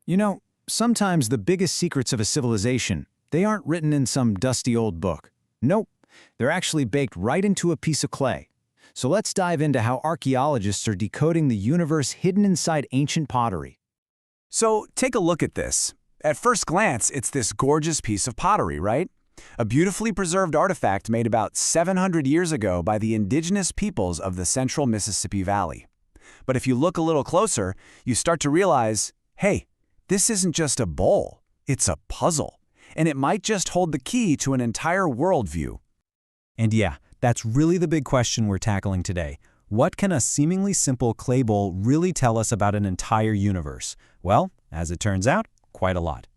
You know, sometimes the biggest secrets of a civilization, they aren't written in some dusty old book. Nope, they're actually baked right into a piece of clay. So let's dive into how archaeologists are decoding the universe hidden inside ancient pottery. So take a look at this. At first glance, it's this gorgeous piece of pottery, right? A beautifully preserved artifact made about 700 years ago by the indigenous peoples of the central Mississippi Valley. But if you look a little closer, you start to realize, hey, this isn't just a bowl, it's a puzzle. And it might just hold the key to an entire worldview. And yeah, that's really the big question we're tackling today. What can a seemingly simple clay bowl really tell us about an entire universe? Well, as it turns out, quite a lot.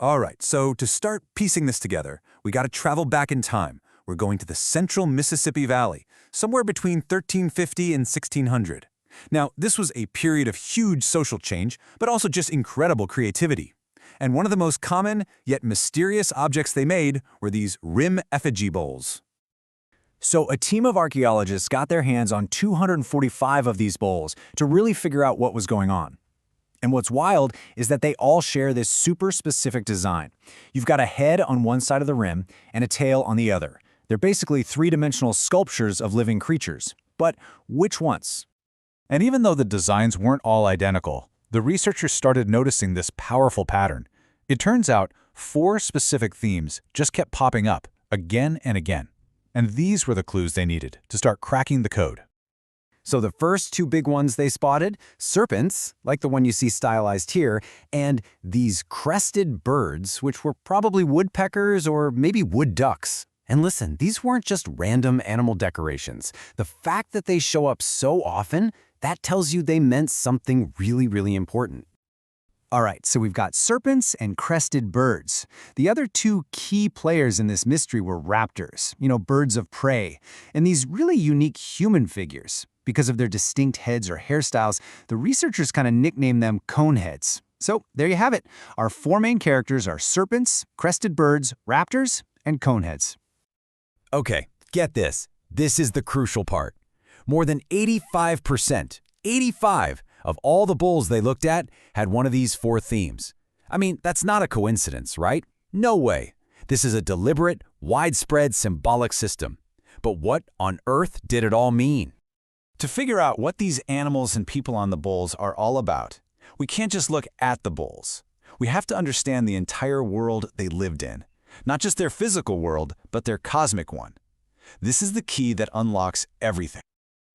All right, so to start piecing this together, we got to travel back in time. We're going to the central Mississippi Valley, somewhere between 1350 and 1600. Now, this was a period of huge social change, but also just incredible creativity. And one of the most common, yet mysterious objects they made were these rim-effigy bowls. So a team of archaeologists got their hands on 245 of these bowls to really figure out what was going on. And what's wild is that they all share this super specific design. You've got a head on one side of the rim and a tail on the other. They're basically three-dimensional sculptures of living creatures. But which ones? And even though the designs weren't all identical, the researchers started noticing this powerful pattern. It turns out 4 specific themes just kept popping up again and again. And these were the clues they needed to start cracking the code. So the first 2 big ones they spotted, serpents, like the one you see stylized here, and these crested birds, which were probably woodpeckers or maybe wood ducks. And listen, these weren't just random animal decorations. The fact that they show up so often, that tells you they meant something really, really important. All right, so we've got serpents and crested birds. The other 2 key players in this mystery were raptors, birds of prey, and these really unique human figures. Because of their distinct heads or hairstyles, the researchers kind of nicknamed them coneheads. So there you have it. Our 4 main characters are serpents, crested birds, raptors, and coneheads. Okay, get this. This is the crucial part. More than 85%, 85 of all the bowls they looked at had one of these 4 themes. I mean, that's not a coincidence, right? No way. This is a deliberate, widespread symbolic system. But what on earth did it all mean? To figure out what these animals and people on the bowls are all about, we can't just look at the bowls. We have to understand the entire world they lived in. Not just their physical world, but their cosmic one. This is the key that unlocks everything.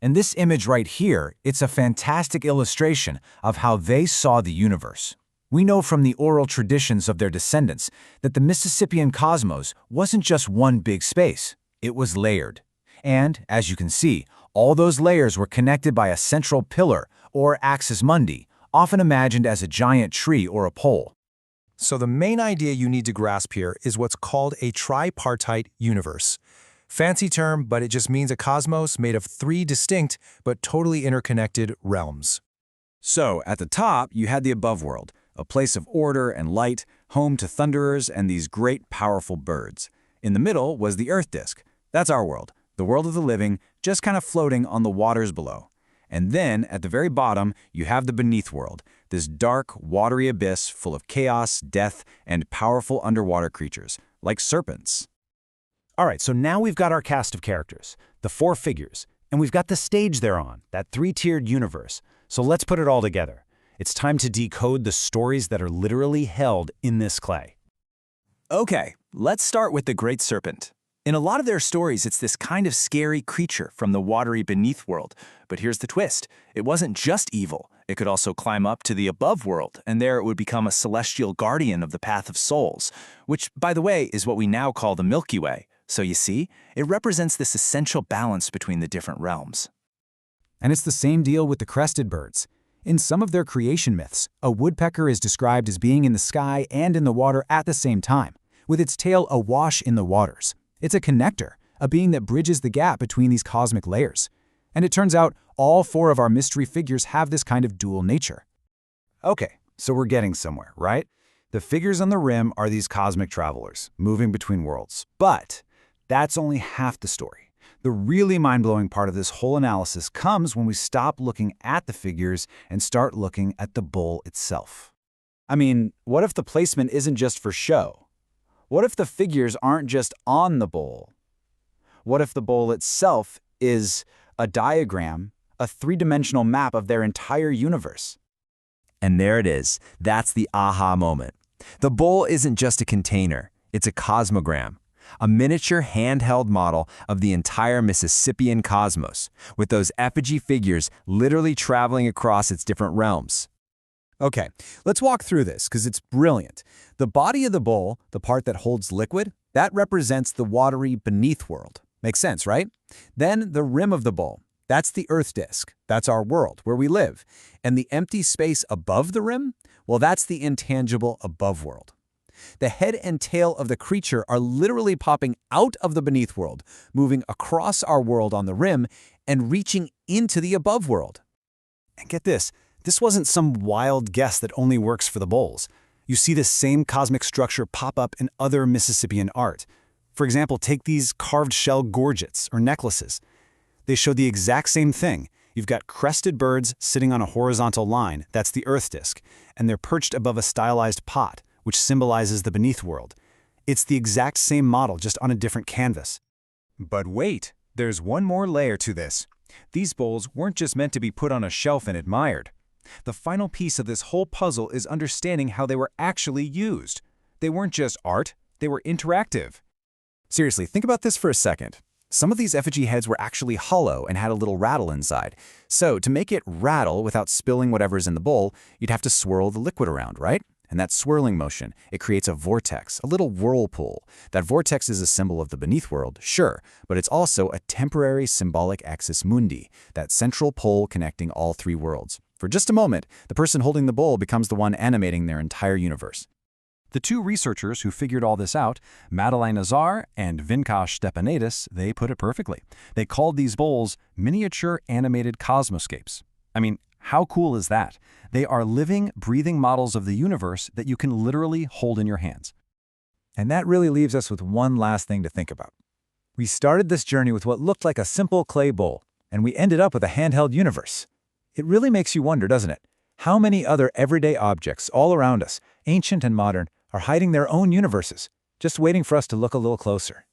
And this image right here, it's a fantastic illustration of how they saw the universe. We know from the oral traditions of their descendants that the Mississippian cosmos wasn't just one big space. It was layered. And, as you can see, all those layers were connected by a central pillar, or axis mundi, often imagined as a giant tree or a pole. So the main idea you need to grasp here is what's called a tripartite universe. Fancy term, but it just means a cosmos made of 3 distinct but totally interconnected realms. So, at the top, you had the above world, a place of order and light, home to thunderers and these great, powerful birds. In the middle was the Earth disk. That's our world, the world of the living, just kind of floating on the waters below. And then, at the very bottom, you have the beneath world, this dark, watery abyss full of chaos, death, and powerful underwater creatures, like serpents. All right, so now we've got our cast of characters, the 4 figures, and we've got the stage they're on, that 3-tiered universe. So let's put it all together. It's time to decode the stories that are literally held in this clay. Okay, let's start with the Great Serpent. In a lot of their stories, it's this kind of scary creature from the watery beneath world. But here's the twist. It wasn't just evil. It could also climb up to the above world, and there it would become a celestial guardian of the path of souls, which, by the way, is what we now call the Milky Way. So you see, it represents this essential balance between the different realms. And it's the same deal with the crested birds. In some of their creation myths, a woodpecker is described as being in the sky and in the water at the same time, with its tail awash in the waters. It's a connector, a being that bridges the gap between these cosmic layers. And it turns out all 4 of our mystery figures have this kind of dual nature. Okay, so we're getting somewhere, right? The figures on the rim are these cosmic travelers, moving between worlds. But that's only half the story. The really mind-blowing part of this whole analysis comes when we stop looking at the figures and start looking at the bowl itself. I mean, what if the placement isn't just for show? What if the figures aren't just on the bowl? What if the bowl itself is a diagram, a three-dimensional map of their entire universe? And there it is. That's the aha moment. The bowl isn't just a container. It's a cosmogram, a miniature handheld model of the entire Mississippian cosmos, with those effigy figures literally traveling across its different realms. Okay, let's walk through this because it's brilliant. The body of the bowl, the part that holds liquid, that represents the watery beneath world. Makes sense, right? Then the rim of the bowl, that's the Earth disk. That's our world, where we live. And the empty space above the rim, well, that's the intangible above world. The head and tail of the creature are literally popping out of the beneath world, moving across our world on the rim and reaching into the above world. And get this wasn't some wild guess that only works for the bowls. You see this same cosmic structure pop up in other Mississippian art. For example, take these carved shell gorgets or necklaces. They show the exact same thing. You've got crested birds sitting on a horizontal line, that's the Earth disk, and they're perched above a stylized pot, which symbolizes the beneath world. It's the exact same model, just on a different canvas. But wait, there's one more layer to this. These bowls weren't just meant to be put on a shelf and admired. The final piece of this whole puzzle is understanding how they were actually used. They weren't just art, they were interactive. Seriously, think about this for a second. Some of these effigy heads were actually hollow and had a little rattle inside. So to make it rattle without spilling whatever's in the bowl, you'd have to swirl the liquid around, right? And that swirling motion, it creates a vortex, a little whirlpool. That vortex is a symbol of the beneath world, sure, but it's also a temporary symbolic axis mundi, that central pole connecting all three worlds. For just a moment, the person holding the bowl becomes the one animating their entire universe. The two researchers who figured all this out, Madelaine Azar and Vincas Steponaitis, they put it perfectly. They called these bowls miniature animated cosmoscapes. I mean, how cool is that? They are living, breathing models of the universe that you can literally hold in your hands. And that really leaves us with one last thing to think about. We started this journey with what looked like a simple clay bowl, and we ended up with a handheld universe. It really makes you wonder, doesn't it? How many other everyday objects all around us, ancient and modern, are hiding their own universes, just waiting for us to look a little closer.